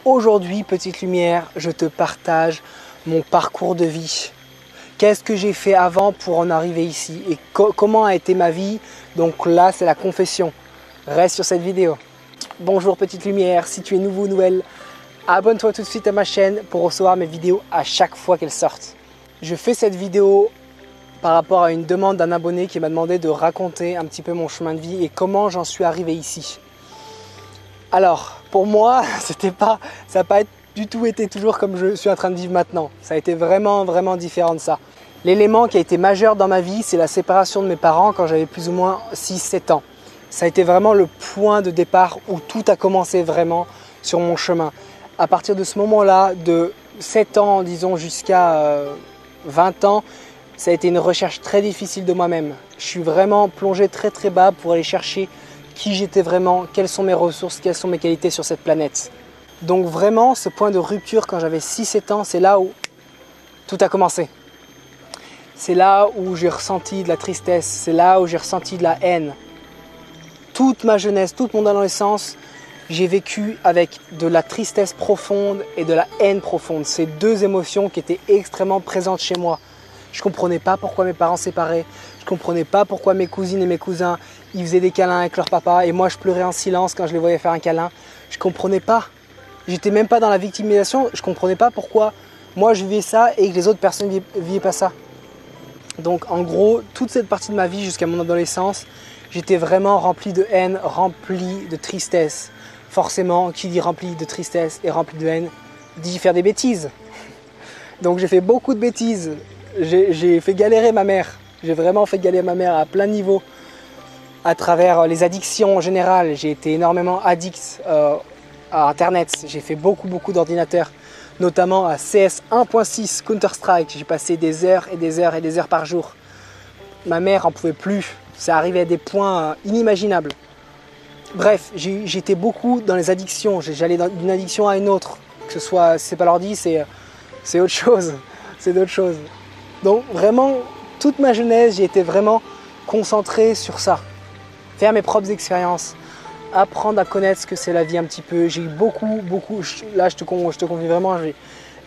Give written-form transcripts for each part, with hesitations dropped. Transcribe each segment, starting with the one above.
Aujourd'hui, petite lumière, je te partage mon parcours de vie. Qu'est-ce que j'ai fait avant pour en arriver ici et comment a été ma vie? Donc là, c'est la confession. Reste sur cette vidéo. Bonjour petite lumière, si tu es nouveau ou nouvelle, abonne-toi tout de suite à ma chaîne pour recevoir mes vidéos à chaque fois qu'elles sortent. Je fais cette vidéo par rapport à une demande d'un abonné qui m'a demandé de raconter un petit peu mon chemin de vie et comment j'en suis arrivé ici. Alors, pour moi, ça n'a pas du tout été toujours comme je suis en train de vivre maintenant. Ça a été vraiment différent de ça. L'élément qui a été majeur dans ma vie, c'est la séparation de mes parents quand j'avais plus ou moins 6-7 ans. Ça a été vraiment le point de départ où tout a commencé vraiment sur mon chemin. À partir de ce moment-là, de 7 ans, disons, jusqu'à 20 ans, ça a été une recherche très difficile de moi-même. Je suis vraiment plongé très bas pour aller chercher qui j'étais vraiment, quelles sont mes ressources, quelles sont mes qualités sur cette planète. Donc vraiment, ce point de rupture quand j'avais 6-7 ans, c'est là où tout a commencé. C'est là où j'ai ressenti de la tristesse, c'est là où j'ai ressenti de la haine. Toute ma jeunesse, toute mon adolescence, j'ai vécu avec de la tristesse profonde et de la haine profonde. Ces deux émotions qui étaient extrêmement présentes chez moi. Je ne comprenais pas pourquoi mes parents se séparaient. Je ne comprenais pas pourquoi mes cousines et mes cousins ils faisaient des câlins avec leur papa et moi je pleurais en silence quand je les voyais faire un câlin. Je ne comprenais pas. J'étais même pas dans la victimisation. Je ne comprenais pas pourquoi moi je vivais ça et que les autres personnes ne vivaient pas ça. Donc en gros, toute cette partie de ma vie jusqu'à mon adolescence, j'étais vraiment rempli de haine, rempli de tristesse. Forcément, qui dit rempli de tristesse et rempli de haine, dit faire des bêtises. Donc j'ai fait beaucoup de bêtises. J'ai fait galérer ma mère. J'ai vraiment fait galérer ma mère à plein de niveaux. À travers les addictions en général, j'ai été énormément addict à Internet. J'ai fait beaucoup d'ordinateurs, notamment à CS 1.6 Counter-Strike. J'ai passé des heures et des heures et des heures par jour. Ma mère en pouvait plus. Ça arrivait à des points inimaginables. Bref, j'étais beaucoup dans les addictions. J'allais d'une addiction à une autre. Que ce soit, c'est pas l'ordi, c'est autre chose. C'est d'autres choses. Donc vraiment, toute ma jeunesse, j'ai été vraiment concentré sur ça. Faire mes propres expériences, apprendre à connaître ce que c'est la vie un petit peu. J'ai eu beaucoup, là je te confie vraiment,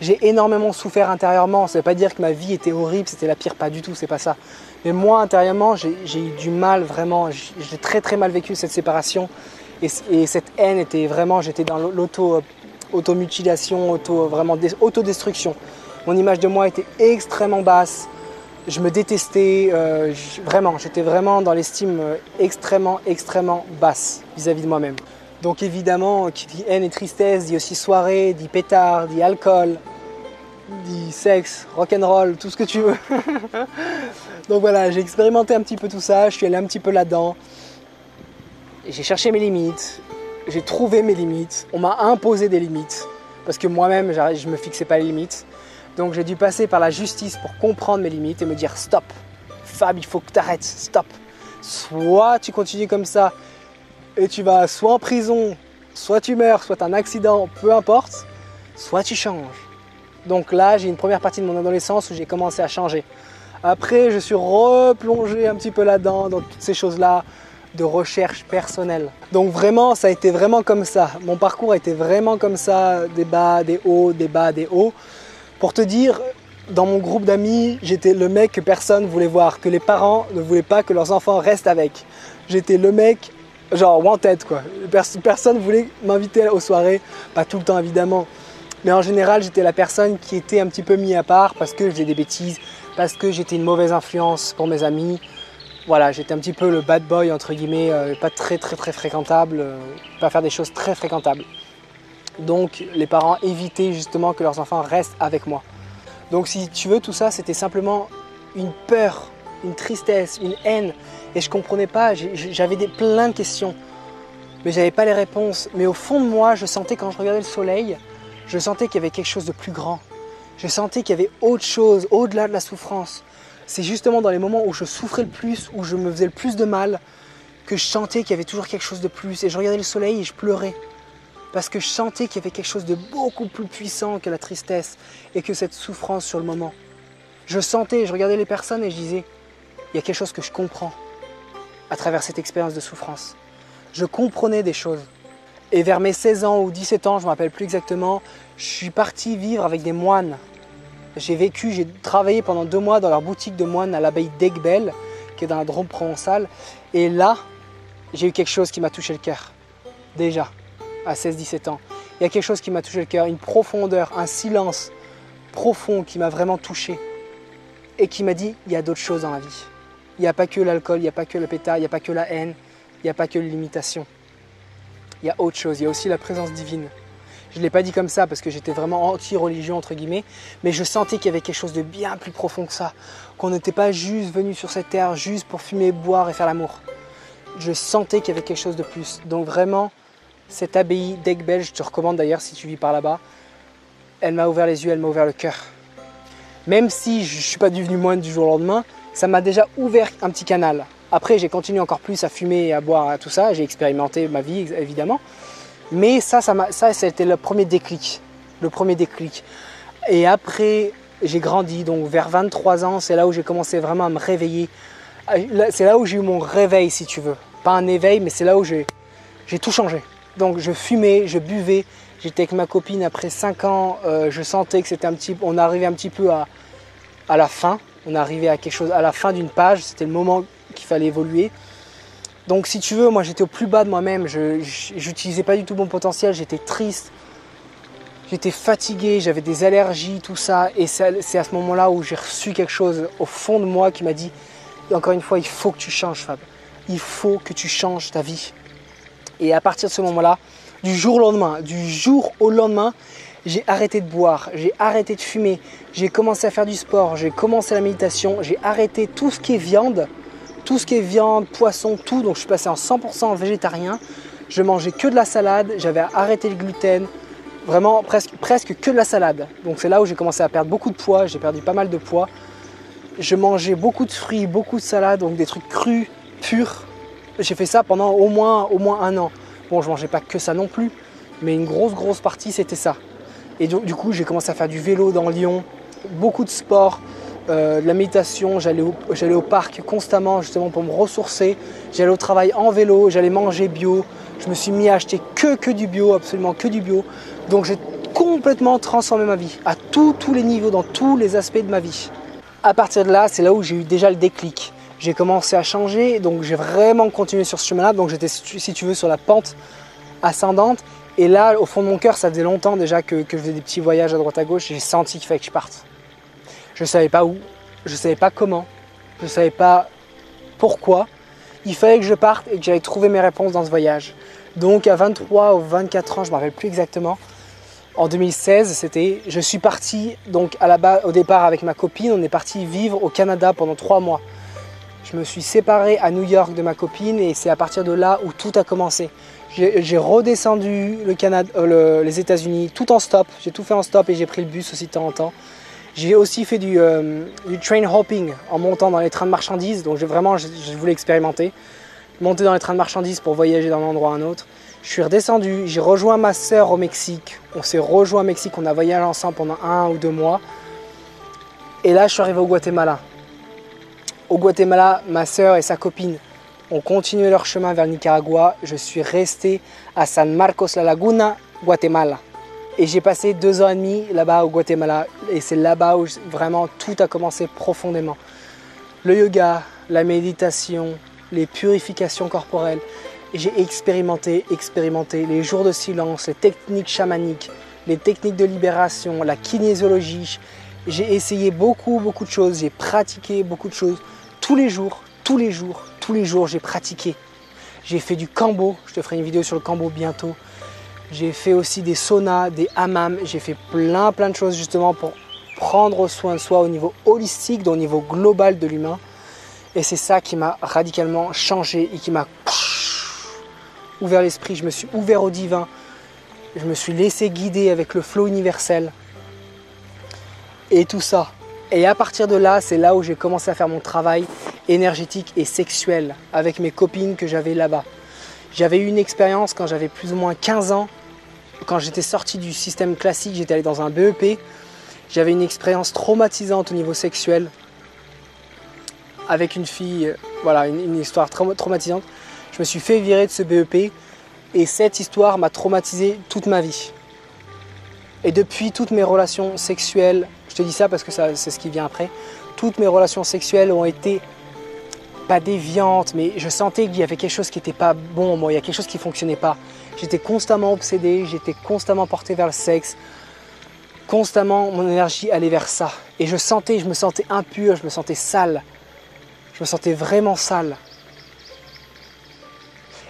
j'ai énormément souffert intérieurement. Ça ne veut pas dire que ma vie était horrible, c'était la pire, pas du tout, c'est pas ça. Mais moi intérieurement, j'ai eu du mal vraiment, j'ai très mal vécu cette séparation. Et cette haine était vraiment, j'étais dans l'automutilation, autodestruction. Mon image de moi était extrêmement basse. Je me détestais, j'étais vraiment dans l'estime extrêmement basse vis-à-vis de moi-même. Donc évidemment, qui dit haine et tristesse, dit aussi soirée, dit pétard, dit alcool, dit sexe, rock'n'roll, tout ce que tu veux. Donc voilà, j'ai expérimenté un petit peu tout ça, je suis allé un petit peu là-dedans. J'ai cherché mes limites, j'ai trouvé mes limites, on m'a imposé des limites, parce que moi-même, je ne me fixais pas les limites. Donc j'ai dû passer par la justice pour comprendre mes limites et me dire stop, Fab, il faut que tu arrêtes, stop. Soit tu continues comme ça et tu vas soit en prison, soit tu meurs, soit tu as un accident, peu importe, soit tu changes. Donc là, j'ai une première partie de mon adolescence où j'ai commencé à changer. Après, je suis replongé un petit peu là-dedans, dans toutes ces choses-là de recherche personnelle. Donc vraiment, ça a été vraiment comme ça. Mon parcours a été vraiment comme ça, des bas, des hauts, des bas, des hauts. Pour te dire, dans mon groupe d'amis, j'étais le mec que personne ne voulait voir, que les parents ne voulaient pas que leurs enfants restent avec. J'étais le mec, genre wanted quoi. Personne ne voulait m'inviter aux soirées, pas tout le temps évidemment. Mais en général, j'étais la personne qui était un petit peu mis à part parce que je faisais des bêtises, parce que j'étais une mauvaise influence pour mes amis. Voilà, j'étais un petit peu le bad boy entre guillemets, pas très fréquentable, pas faire des choses très fréquentables. Donc les parents évitaient justement que leurs enfants restent avec moi. Donc si tu veux, tout ça c'était simplement une peur, une tristesse, une haine. Et je ne comprenais pas, j'avais plein de questions. Mais je n'avais pas les réponses. Mais au fond de moi, je sentais quand je regardais le soleil, je sentais qu'il y avait quelque chose de plus grand. Je sentais qu'il y avait autre chose, au-delà de la souffrance. C'est justement dans les moments où je souffrais le plus, où je me faisais le plus de mal, que je sentais qu'il y avait toujours quelque chose de plus. Et je regardais le soleil et je pleurais. Parce que je sentais qu'il y avait quelque chose de beaucoup plus puissant que la tristesse et que cette souffrance sur le moment. Je sentais, je regardais les personnes et je disais, il y a quelque chose que je comprends à travers cette expérience de souffrance. Je comprenais des choses. Et vers mes 16 ans ou 17 ans, je ne me rappelle plus exactement, je suis parti vivre avec des moines. J'ai travaillé pendant 2 mois dans leur boutique de moines à l'abbaye d'Aigbel, qui est dans la Drôme provençale. Et là, j'ai eu quelque chose qui m'a touché le cœur. Déjà, à 16-17 ans. Il y a quelque chose qui m'a touché le cœur, une profondeur, un silence profond qui m'a vraiment touché. Et qui m'a dit, il y a d'autres choses dans la vie. Il n'y a pas que l'alcool, il n'y a pas que le pétard, il n'y a pas que la haine, il n'y a pas que l'imitation. Il y a autre chose, il y a aussi la présence divine. Je ne l'ai pas dit comme ça parce que j'étais vraiment anti-religion entre guillemets, mais je sentais qu'il y avait quelque chose de bien plus profond que ça. Qu'on n'était pas juste venu sur cette terre juste pour fumer, boire et faire l'amour. Je sentais qu'il y avait quelque chose de plus. Donc vraiment, cette abbaye d'Aigbel, je te recommande d'ailleurs si tu vis par là-bas, elle m'a ouvert les yeux, elle m'a ouvert le cœur. Même si je ne suis pas devenu moine du jour au lendemain, ça m'a déjà ouvert un petit canal. Après, j'ai continué encore plus à fumer et à boire et tout ça. J'ai expérimenté ma vie, évidemment. Mais ça a été le premier déclic. Le premier déclic. Et après, j'ai grandi. Donc, vers 23 ans, c'est là où j'ai commencé vraiment à me réveiller. C'est là où j'ai eu mon réveil, si tu veux. Pas un éveil, mais c'est là où j'ai tout changé. Donc, je fumais, je buvais. J'étais avec ma copine après 5 ans. Je sentais que on arrivait un petit peu à la fin. On arrivait à quelque chose, à la fin d'une page. C'était le moment qu'il fallait évoluer. Donc si tu veux, moi j'étais au plus bas de moi-même, je n'utilisais pas du tout mon potentiel, j'étais triste, j'étais fatigué, j'avais des allergies, tout ça. Et c'est à ce moment-là où j'ai reçu quelque chose au fond de moi qui m'a dit, encore une fois, il faut que tu changes Fab, il faut que tu changes ta vie. Et à partir de ce moment-là, du jour au lendemain, j'ai arrêté de boire, j'ai arrêté de fumer, j'ai commencé à faire du sport, j'ai commencé la méditation, j'ai arrêté tout ce qui est viande. Tout ce qui est viande, poisson, tout. Donc je suis passé en 100% végétarien. Je mangeais que de la salade. J'avais arrêté le gluten. Vraiment presque que de la salade. Donc c'est là où j'ai commencé à perdre beaucoup de poids. J'ai perdu pas mal de poids. Je mangeais beaucoup de fruits, beaucoup de salades. Donc des trucs crus, purs. J'ai fait ça pendant au moins 1 an. Bon, je mangeais pas que ça non plus. Mais une grosse partie, c'était ça. Et du coup, j'ai commencé à faire du vélo dans Lyon. Beaucoup de sport. De la méditation, j'allais au parc constamment justement pour me ressourcer. J'allais au travail en vélo, j'allais manger bio. Je me suis mis à acheter que du bio, absolument que du bio. Donc j'ai complètement transformé ma vie à tous les niveaux, dans tous les aspects de ma vie. À partir de là, c'est là où j'ai eu déjà le déclic. J'ai commencé à changer, donc j'ai vraiment continué sur ce chemin-là. Donc j'étais, si tu veux, sur la pente ascendante. Et là, au fond de mon cœur, ça faisait longtemps déjà que je faisais des petits voyages à droite à gauche. J'ai senti qu'il fallait que je parte. Je ne savais pas où, je ne savais pas comment, je ne savais pas pourquoi. Il fallait que je parte et que j'allais trouver mes réponses dans ce voyage. Donc à 23 ou 24 ans, je ne me rappelle plus exactement, en 2016, je suis parti donc au départ avec ma copine, on est parti vivre au Canada pendant 3 mois. Je me suis séparé à New York de ma copine et c'est à partir de là où tout a commencé. J'ai redescendu les États-Unis tout en stop, j'ai tout fait en stop et j'ai pris le bus aussi de temps en temps. J'ai aussi fait du train hopping en montant dans les trains de marchandises. Donc je voulais expérimenter. Monter dans les trains de marchandises pour voyager d'un endroit à un autre. Je suis redescendu, j'ai rejoint ma sœur au Mexique. On s'est rejoint au Mexique, on a voyagé ensemble pendant 1 ou 2 mois. Et là, je suis arrivé au Guatemala. Au Guatemala, ma sœur et sa copine ont continué leur chemin vers le Nicaragua. Je suis resté à San Marcos La Laguna, Guatemala. Et j'ai passé 2 ans et demi là-bas au Guatemala. Et c'est là-bas où vraiment tout a commencé profondément. Le yoga, la méditation, les purifications corporelles. Et j'ai expérimenté les jours de silence, les techniques chamaniques, les techniques de libération, la kinésiologie. J'ai essayé beaucoup de choses. J'ai pratiqué beaucoup de choses. Tous les jours, j'ai pratiqué. J'ai fait du kambo. Je te ferai une vidéo sur le kambo bientôt. J'ai fait aussi des saunas, des hammams, j'ai fait plein de choses justement pour prendre soin de soi au niveau holistique, au niveau global de l'humain. Et c'est ça qui m'a radicalement changé et qui m'a ouvert l'esprit. Je me suis ouvert au divin, je me suis laissé guider avec le flow universel et tout ça. Et à partir de là, c'est là où j'ai commencé à faire mon travail énergétique et sexuel avec mes copines que j'avais là-bas. J'avais eu une expérience quand j'avais plus ou moins 15 ans. Quand j'étais sorti du système classique, j'étais allé dans un BEP. J'avais une expérience traumatisante au niveau sexuel avec une fille, voilà, une histoire traumatisante. Je me suis fait virer de ce BEP Et cette histoire m'a traumatisé toute ma vie. Et depuis, toutes mes relations sexuelles, je te dis ça parce que c'est ce qui vient après, toutes mes relations sexuelles ont été pas déviantes, mais je sentais qu'il y avait quelque chose qui n'était pas bon en moi, il y a quelque chose qui ne fonctionnait pas. J'étais constamment obsédé, j'étais constamment porté vers le sexe, constamment mon énergie allait vers ça. Et je me sentais impur, je me sentais sale, je me sentais vraiment sale.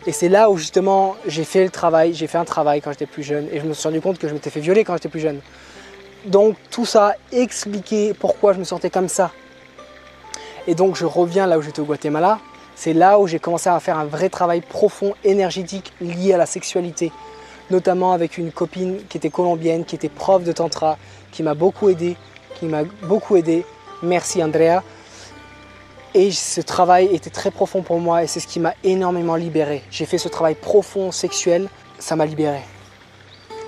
Et c'est là où justement j'ai fait un travail quand j'étais plus jeune et je me suis rendu compte que je m'étais fait violer quand j'étais plus jeune. Donc tout ça expliquait pourquoi je me sentais comme ça. Et donc je reviens là où j'étais au Guatemala, c'est là où j'ai commencé à faire un vrai travail profond, énergétique lié à la sexualité. Notamment avec une copine qui était colombienne, qui était prof de tantra, qui m'a beaucoup aidé, Merci Andrea. Et ce travail était très profond pour moi et c'est ce qui m'a énormément libéré. J'ai fait ce travail profond, sexuel, ça m'a libéré.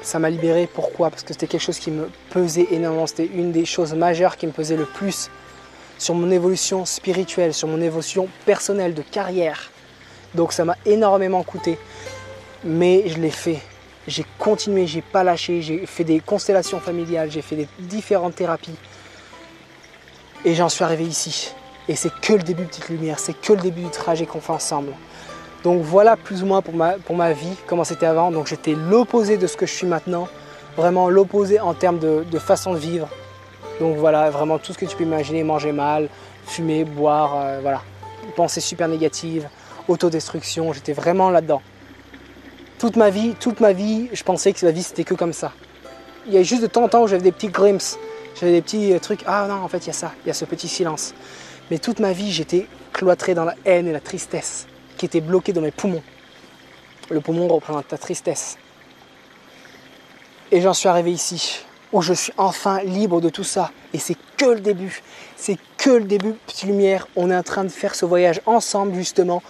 Ça m'a libéré, pourquoi? Parce que c'était quelque chose qui me pesait énormément. C'était une des choses majeures qui me pesait le plus sur mon évolution spirituelle, sur mon évolution personnelle, de carrière. Donc ça m'a énormément coûté. Mais je l'ai fait. J'ai continué, j'ai pas lâché, j'ai fait des constellations familiales, j'ai fait des différentes thérapies. Et j'en suis arrivé ici. Et c'est que le début, Petite Lumière, c'est que le début du trajet qu'on fait ensemble. Donc voilà plus ou moins pour ma vie, comment c'était avant. Donc j'étais l'opposé de ce que je suis maintenant, vraiment l'opposé en termes de façon de vivre. Donc voilà, vraiment tout ce que tu peux imaginer, manger mal, fumer, boire, voilà. Pensées super négatives, autodestruction, j'étais vraiment là-dedans. Toute ma vie, je pensais que la vie c'était que comme ça. Il y a juste de temps en temps où j'avais des petits glimpses, j'avais des petits trucs, ah non en fait il y a ça, il y a ce petit silence. Mais toute ma vie, j'étais cloîtré dans la haine et la tristesse qui étaient bloqués dans mes poumons. Le poumon représente ta tristesse. Et j'en suis arrivé ici, où je suis enfin libre de tout ça. Et c'est que le début. C'est que le début, Petite Lumière. On est en train de faire ce voyage ensemble, justement.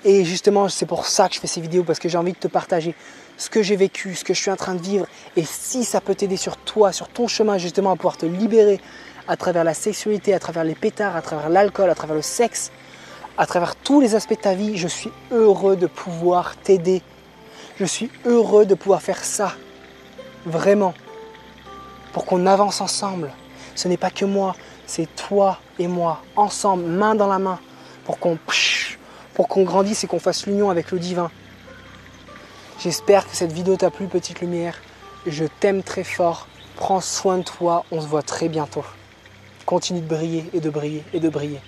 Et justement, c'est pour ça que je fais ces vidéos, parce que j'ai envie de te partager ce que j'ai vécu, ce que je suis en train de vivre. Et si ça peut t'aider sur toi, sur ton chemin, justement, à pouvoir te libérer à travers la sexualité, à travers les pétards, à travers l'alcool, à travers le sexe, à travers tous les aspects de ta vie, je suis heureux de pouvoir t'aider. Je suis heureux de pouvoir faire ça, vraiment, pour qu'on avance ensemble. Ce n'est pas que moi, c'est toi et moi, ensemble, main dans la main, pour qu'on grandisse et qu'on fasse l'union avec le divin. J'espère que cette vidéo t'a plu, Petite Lumière. Je t'aime très fort. Prends soin de toi, on se voit très bientôt. Continue de briller et de briller et de briller.